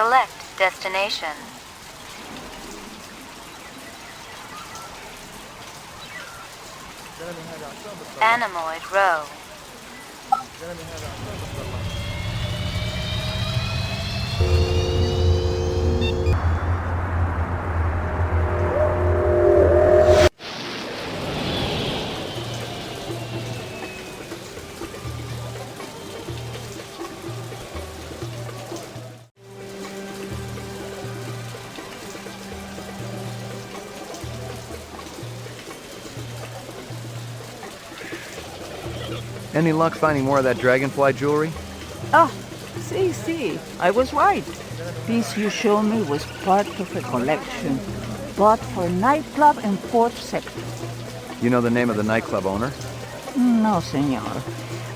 Select destination. Anemoid Row. Any luck finding more of that dragonfly jewelry? Ah, see, I was right. This you showed me was part of a collection bought for a nightclub in 4th sector. You know the name of the nightclub owner? No, senor.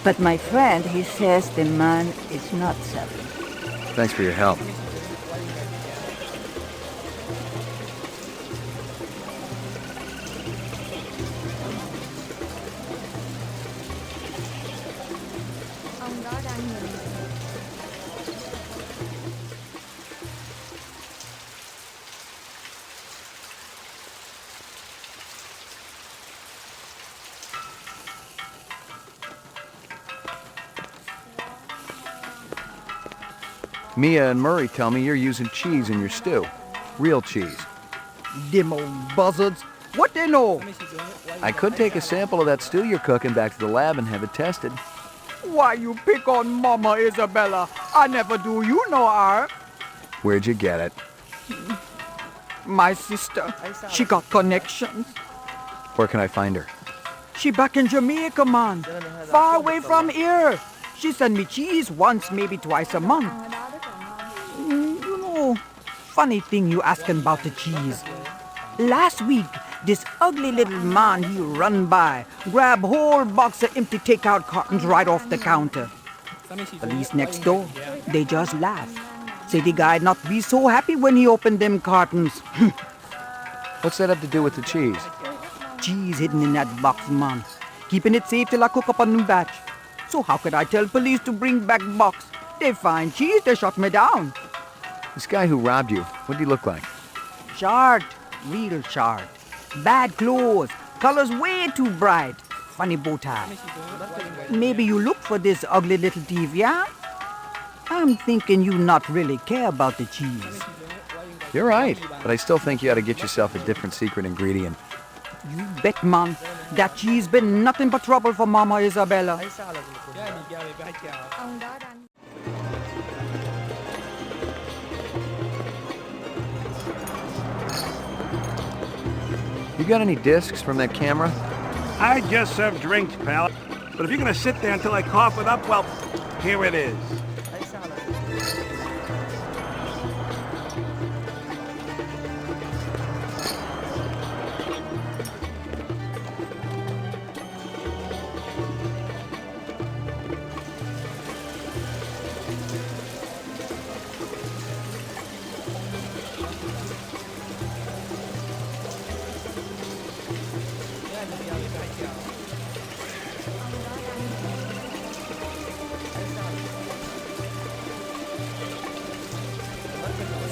But my friend, he says the man is not selling. Thanks for your help. Mia and Murray tell me you're using cheese in your stew. Real cheese. Them old buzzards. What they know? I could take a sample of that stew you're cooking back to the lab and have it tested. Why you pick on Mama Isabella? I never do you no harm. Where'd you get it? My sister, she got connections. Where can I find her? She back in Jamaica, man. Far away from here. She send me cheese once, maybe twice a month. You know, funny thing you asking about the cheese. Last week, this ugly little man, he run by, grab whole box of empty takeout cartons right off the counter. Police next door, they just laugh. Say the guy not be so happy when he opened them cartons. What's that have to do with the cheese? Cheese hidden in that box, man. Keeping it safe till I cook up a new batch. So how could I tell police to bring back box? They find cheese, they shut me down. This guy who robbed you, what did he look like? Short, real short. Bad clothes, colors way too bright. Funny bow tie. Maybe you look for this ugly little thief, yeah? I'm thinking you not really care about the cheese. You're right, but I still think you ought to get yourself a different secret ingredient. You bet, man. That cheese been nothing but trouble for Mama Isabella. You got any discs from that camera? I just serve drinks, pal. But if you're gonna sit there until I cough it up, well, here it is.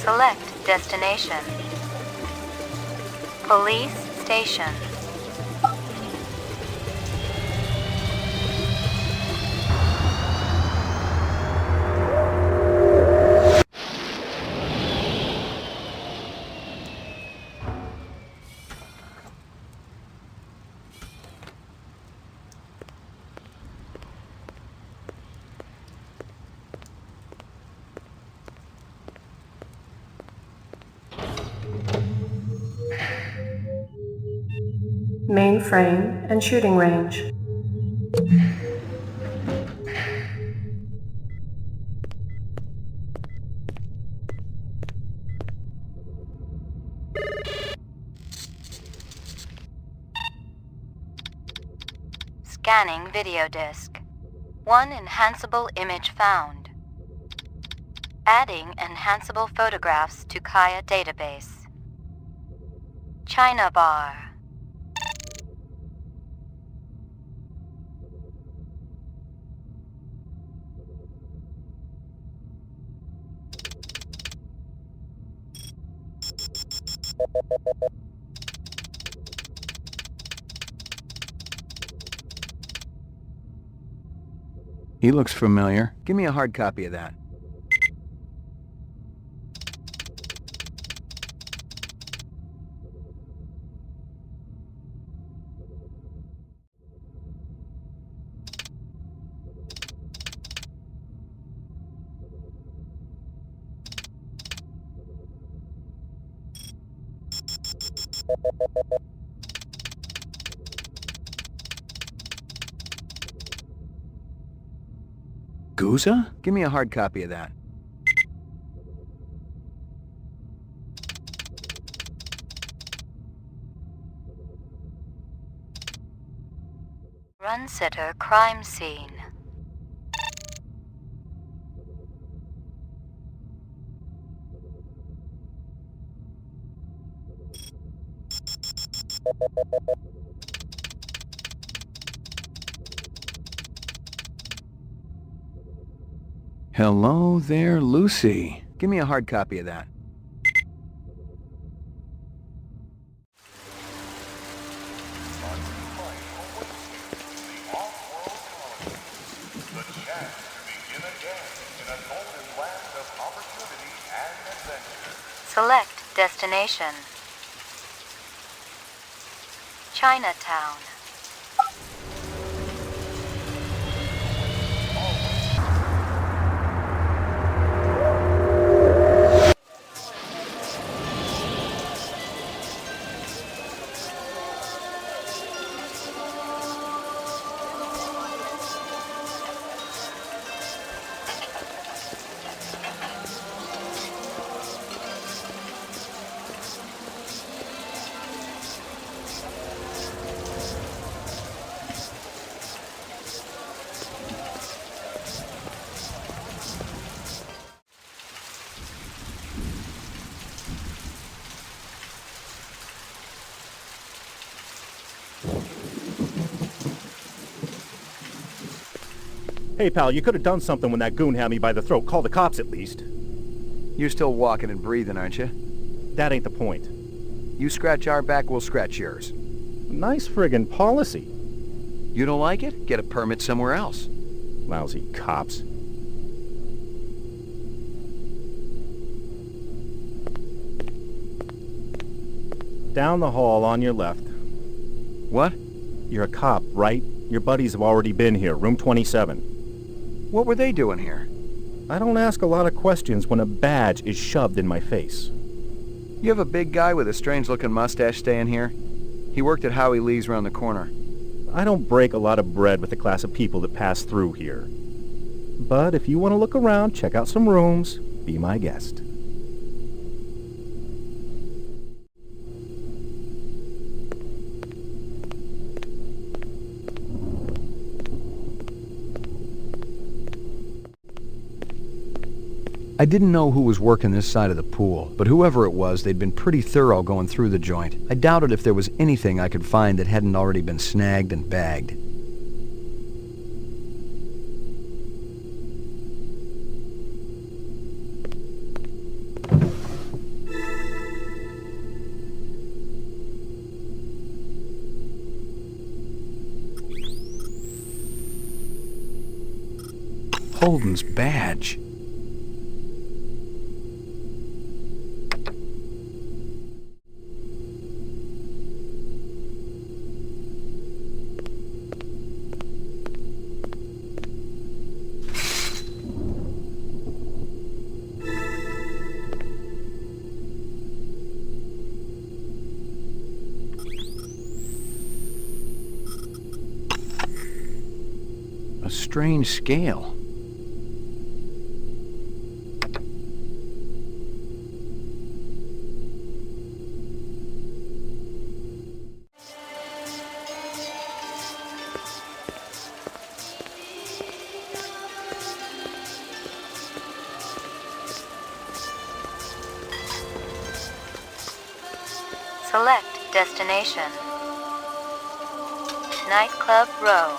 Select destination. Police station. Mainframe and shooting range. Scanning video disk. One enhanceable image found. Adding enhanceable photographs to Kaya database. China bar. He looks familiar. Give me a hard copy of that. Guza? Give me a hard copy of that. Run sitter crime scene. Hello there, Lucy. Give me a hard copy of that. Select destination. Chinatown. Hey, pal, you could have done something when that goon had me by the throat. Call the cops at least. You're still walking and breathing, aren't you? That ain't the point. You scratch our back, we'll scratch yours. Nice friggin' policy. You don't like it? Get a permit somewhere else. Lousy cops. Down the hall on your left. What? You're a cop, right? Your buddies have already been here, room 27. What were they doing here? I don't ask a lot of questions when a badge is shoved in my face. You have a big guy with a strange-looking mustache staying here? He worked at Howie Lee's around the corner. I don't break a lot of bread with the class of people that pass through here. But if you want to look around, check out some rooms, be my guest. I didn't know who was working this side of the pool, but whoever it was, they'd been pretty thorough going through the joint. I doubted if there was anything I could find that hadn't already been snagged and bagged. Holden's badge. A strange scale. Select destination. Nightclub Row.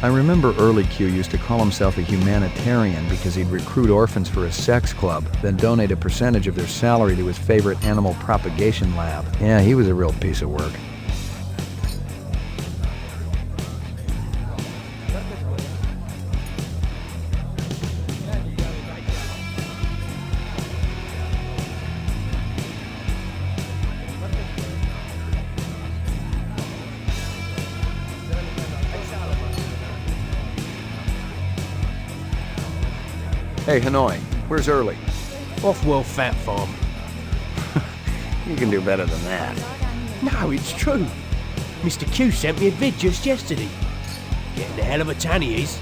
I remember early Q used to call himself a humanitarian because he'd recruit orphans for his sex club, then donate a percentage of their salary to his favorite animal propagation lab. Yeah, he was a real piece of work. Hey, Hanoi, where's Early? Off-World Fat Farm. You can do better than that. No, it's true. Mr. Q sent me a vid just yesterday. Getting a hell of a tan he is.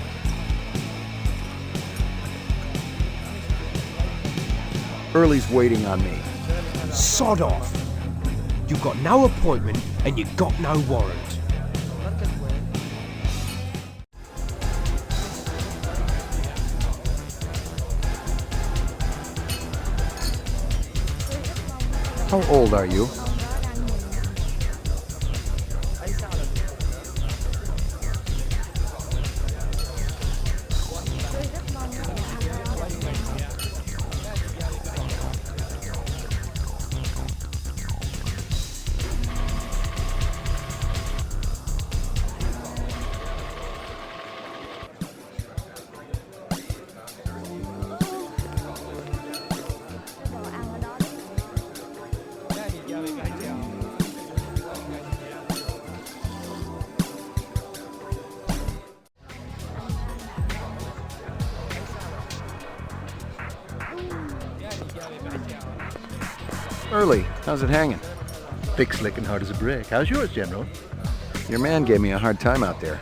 Early's waiting on me. Sod off. You got no appointment and you got no warrant. How old are you? Early, how's it hanging? Thick, slick, and hard as a brick. How's yours, General? Your man gave me a hard time out there.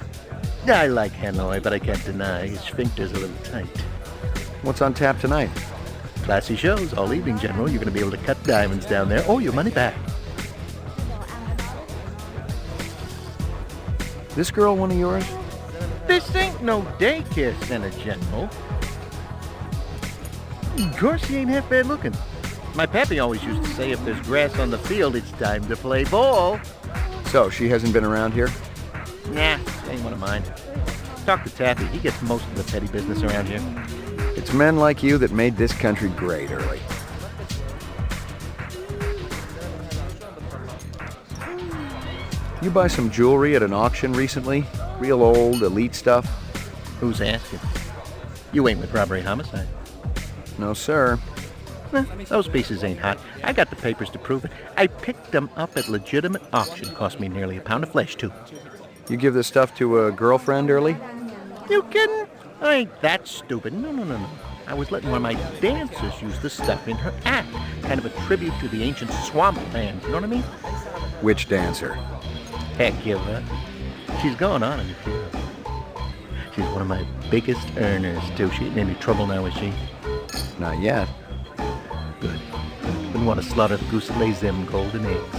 I like Hanoi, but I can't deny his sphincter's a little tight. What's on tap tonight? Classy shows all evening, General. You're going to be able to cut diamonds down there or your money back. This girl one of yours? This ain't no daycare center, General. Of course, she ain't half bad looking. My pappy always used to say if there's grass on the field, it's time to play ball. So, she hasn't been around here? Nah, she ain't one of mine. Talk to Taffy. He gets most of the petty business around here. It's men like you that made this country great, Early. You buy some jewelry at an auction recently? Real old, elite stuff? Who's asking? You ain't with robbery homicide. No, sir. Those pieces ain't hot. I got the papers to prove it. I picked them up at legitimate auction. Cost me nearly a pound of flesh, too. You give this stuff to a girlfriend, Early? You kidding? I ain't that stupid. No. I was letting one of my dancers use the stuff in her act. Kind of a tribute to the ancient swamp band. You know what I mean? Which dancer? Heck, give her. She's going on in the field. She's one of my biggest earners, too. She ain't in any trouble now, is she? Not yet. Good. Wouldn't want to slaughter the goose that lays them golden eggs.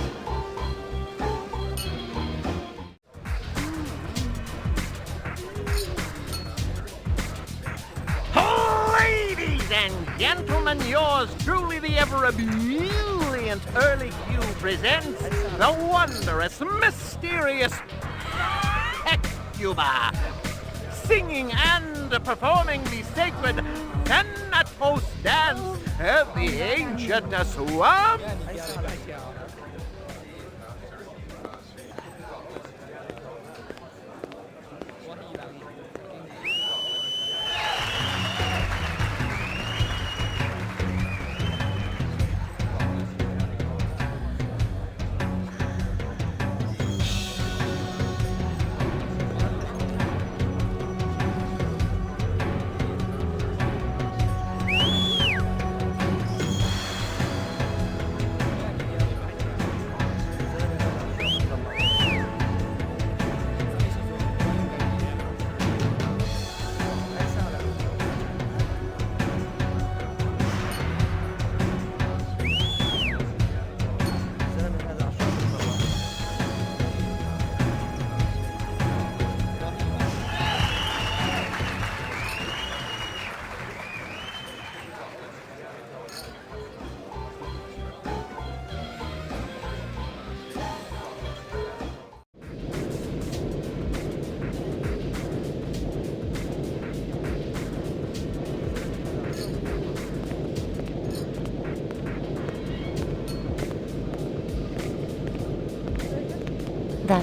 Ladies and gentlemen, yours truly, the ever-ebullient Early Q presents the wondrous, mysterious Hecuba, singing and performing the sacred Thanatos dance of the ancient swamp.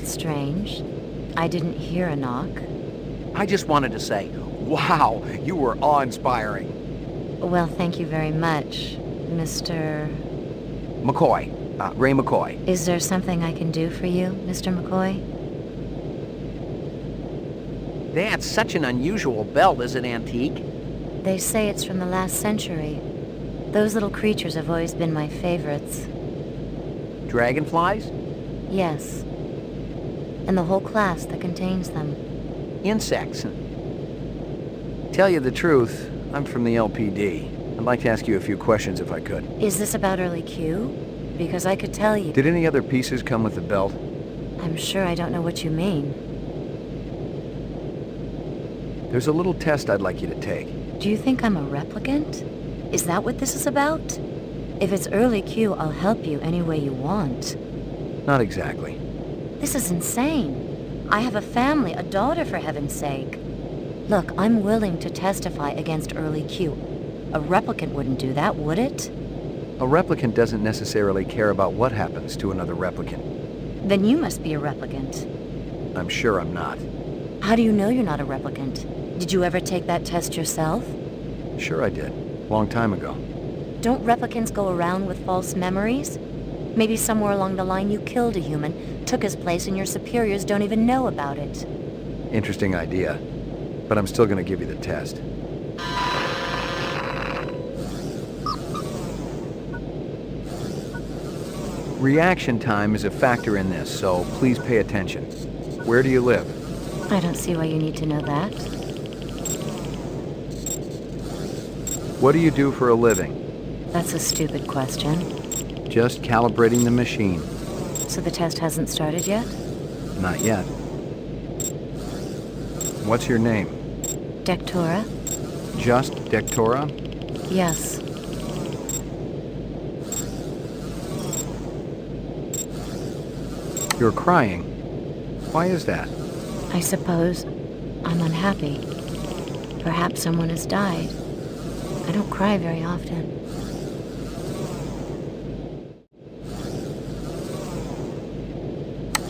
That's strange. I didn't hear a knock. I just wanted to say, wow, you were awe-inspiring. Well, thank you very much, Mr. McCoy. Ray McCoy. Is there something I can do for you, Mr. McCoy? That's such an unusual belt. Is it antique? They say it's from the last century. Those little creatures have always been my favorites. Dragonflies? Yes. And the whole class that contains them. Insects. Tell you the truth, I'm from the LPD. I'd like to ask you a few questions if I could. Is this about early Q? Because I could tell you... Did any other pieces come with the belt? I'm sure I don't know what you mean. There's a little test I'd like you to take. Do you think I'm a replicant? Is that what this is about? If it's early Q, I'll help you any way you want. Not exactly. This is insane. I have a family, a daughter, for heaven's sake. Look, I'm willing to testify against early Q. A replicant wouldn't do that, would it? A replicant doesn't necessarily care about what happens to another replicant. Then you must be a replicant. I'm sure I'm not. How do you know you're not a replicant? Did you ever take that test yourself? Sure I did. Long time ago. Don't replicants go around with false memories? Maybe somewhere along the line you killed a human, took his place, and your superiors don't even know about it. Interesting idea. But I'm still gonna give you the test. Reaction time is a factor in this, so please pay attention. Where do you live? I don't see why you need to know that. What do you do for a living? That's a stupid question. Just calibrating the machine. So the test hasn't started yet? Not yet. What's your name? Dectora? Just Dectora? Yes. You're crying. Why is that? I suppose I'm unhappy. Perhaps someone has died. I don't cry very often.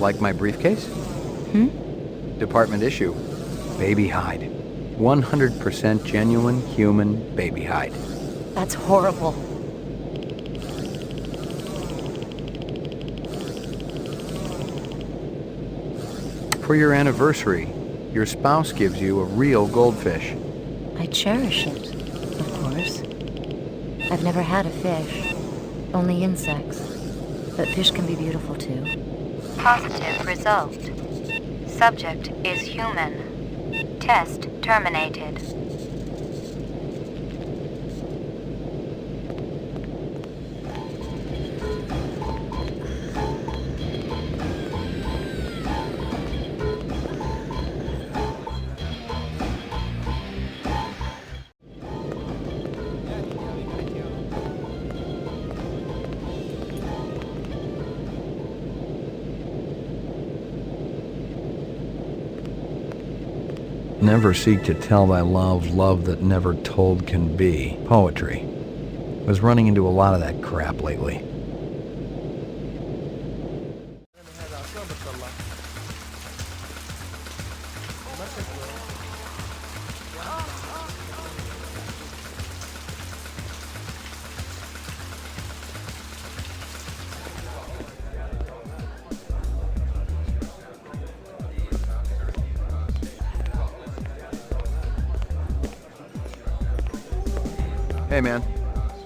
Like my briefcase? Department issue. Baby hide. 100% genuine human baby hide. That's horrible. For your anniversary, your spouse gives you a real goldfish. I cherish it, of course. I've never had a fish, only insects. But fish can be beautiful too. Positive result. Subject is human. Test terminated. Never seek to tell thy love that never told can be. Poetry. Was running into a lot of that crap lately. Hey, man.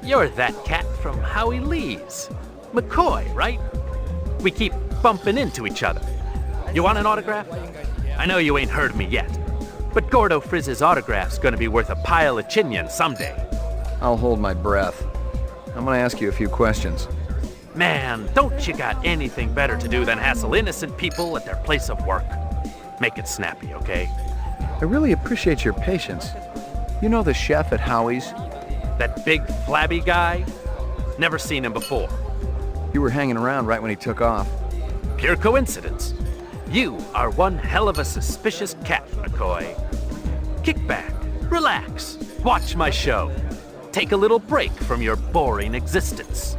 You're that cat from Howie Lee's. McCoy, right? We keep bumping into each other. You want an autograph? I know you ain't heard me yet, but Gordo Frizz's autograph's gonna be worth a pile of chinion someday. I'll hold my breath. I'm gonna ask you a few questions. Man, don't you got anything better to do than hassle innocent people at their place of work? Make it snappy, okay? I really appreciate your patience. You know the chef at Howie's? That big, flabby guy? Never seen him before. You were hanging around right when he took off. Pure coincidence. You are one hell of a suspicious cat, McCoy. Kick back, relax, watch my show. Take a little break from your boring existence.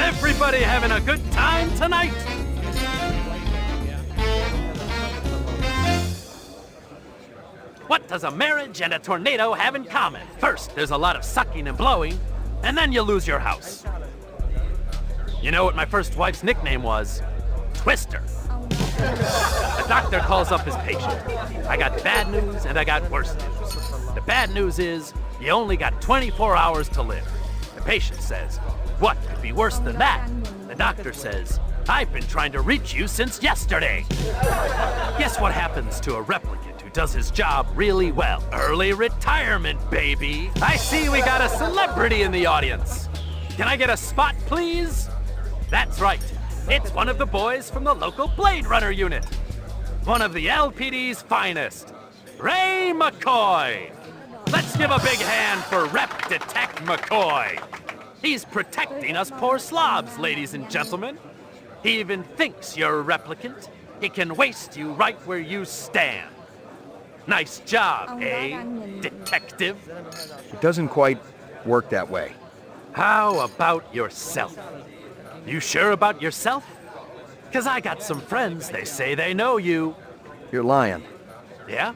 Everybody having a good time tonight? What does a marriage and a tornado have in common? First, there's a lot of sucking and blowing, and then you lose your house. You know what my first wife's nickname was? Twister. The doctor calls up his patient. I got bad news and I got worse news. The bad news is you only got 24 hours to live. The patient says, what could be worse than that? The doctor says, I've been trying to reach you since yesterday. Guess what happens to a replicant who does his job really well? Early retirement, baby. I see we got a celebrity in the audience. Can I get a spot, please? That's right. It's one of the boys from the local Blade Runner unit. One of the LPD's finest, Ray McCoy. Let's give a big hand for Rep Detect McCoy. He's protecting us poor slobs, ladies and gentlemen. He even thinks you're a replicant. He can waste you right where you stand. Nice job, eh, detective? It doesn't quite work that way. How about yourself? You sure about yourself? 'Cause I got some friends, they say they know you. You're lying. Yeah?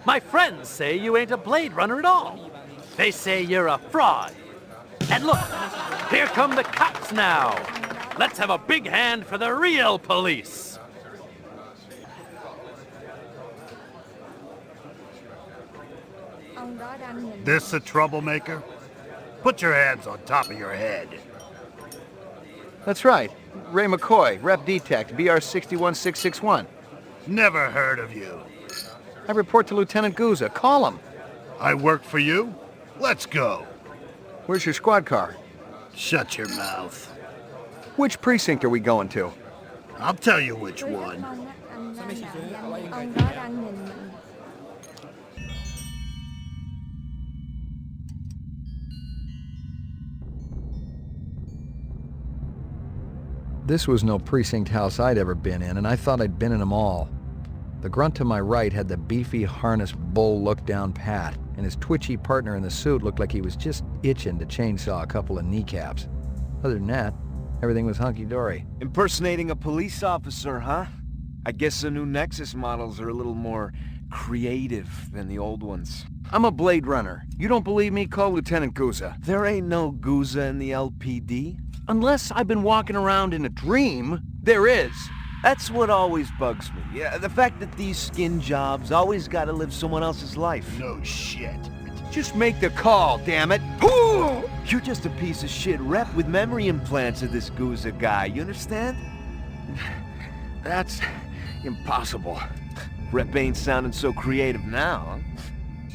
My friends say you ain't a Blade Runner at all. They say you're a fraud. And look, here come the cops now. Let's have a big hand for the real police. This a troublemaker? Put your hands on top of your head. That's right. Ray McCoy, Rep Detect, BR 61661. Never heard of you. I report to Lieutenant Gouza. Call him. I work for you? Let's go. Where's your squad car? Shut your mouth. Which precinct are we going to? I'll tell you which one. This was no precinct house I'd ever been in, and I thought I'd been in them all. The grunt to my right had the beefy harness bull look down pat, and his twitchy partner in the suit looked like he was just itching to chainsaw a couple of kneecaps. Other than that, everything was hunky-dory. Impersonating a police officer, huh? I guess the new Nexus models are a little more creative than the old ones. I'm a Blade Runner. You don't believe me? Call Lieutenant Gouza. There ain't no Gouza in the LPD. Unless I've been walking around in a dream, there is. That's what always bugs me. Yeah, the fact that these skin jobs always gotta live someone else's life. No shit. Just make the call, damn it. You're just a piece of shit rep with memory implants of this Gouza guy, you understand? That's impossible. Rep ain't sounding so creative now,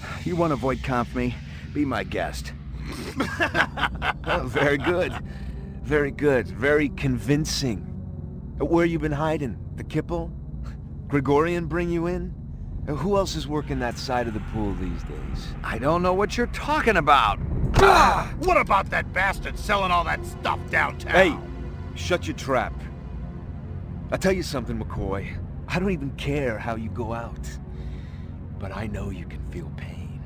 huh? You want to avoid conf me? Be my guest. Oh, very good. Very good. Very convincing. Where you been hiding? The Kipple? Gregorian bring you in? Who else is working that side of the pool these days? I don't know what you're talking about. What about that bastard selling all that stuff downtown? Hey, shut your trap. I'll tell you something, McCoy. I don't even care how you go out. But I know you can feel pain.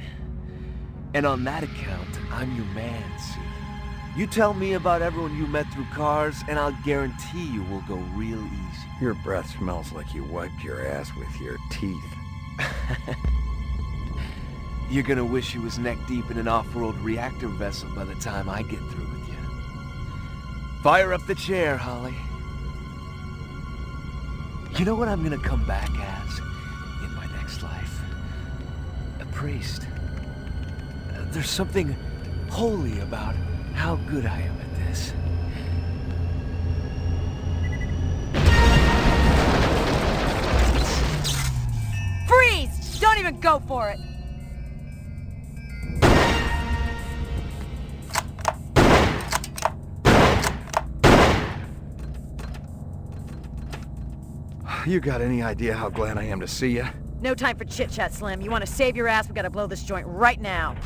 And on that account, I'm your man, see? You tell me about everyone you met through cars, and I'll guarantee you we'll go real easy. Your breath smells like you wiped your ass with your teeth. You're gonna wish you was neck-deep in an off-road reactor vessel by the time I get through with you. Fire up the chair, Holly. You know what I'm gonna come back as in my next life? A priest. There's something holy about how good I am at this. Freeze! Don't even go for it! You got any idea how glad I am to see you? No time for chit-chat, Slim. You want to save your ass, we gotta blow this joint right now.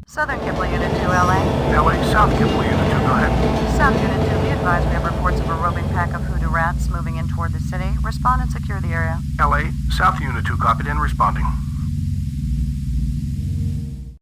Southern Kipple Unit 2, LA. LA, South Kipple Unit 2, go ahead. South Unit 2, be advised we have reports of a roving pack of hoodoo rats moving in toward the city. Respond and secure the area. LA, South Unit 2, copied and responding.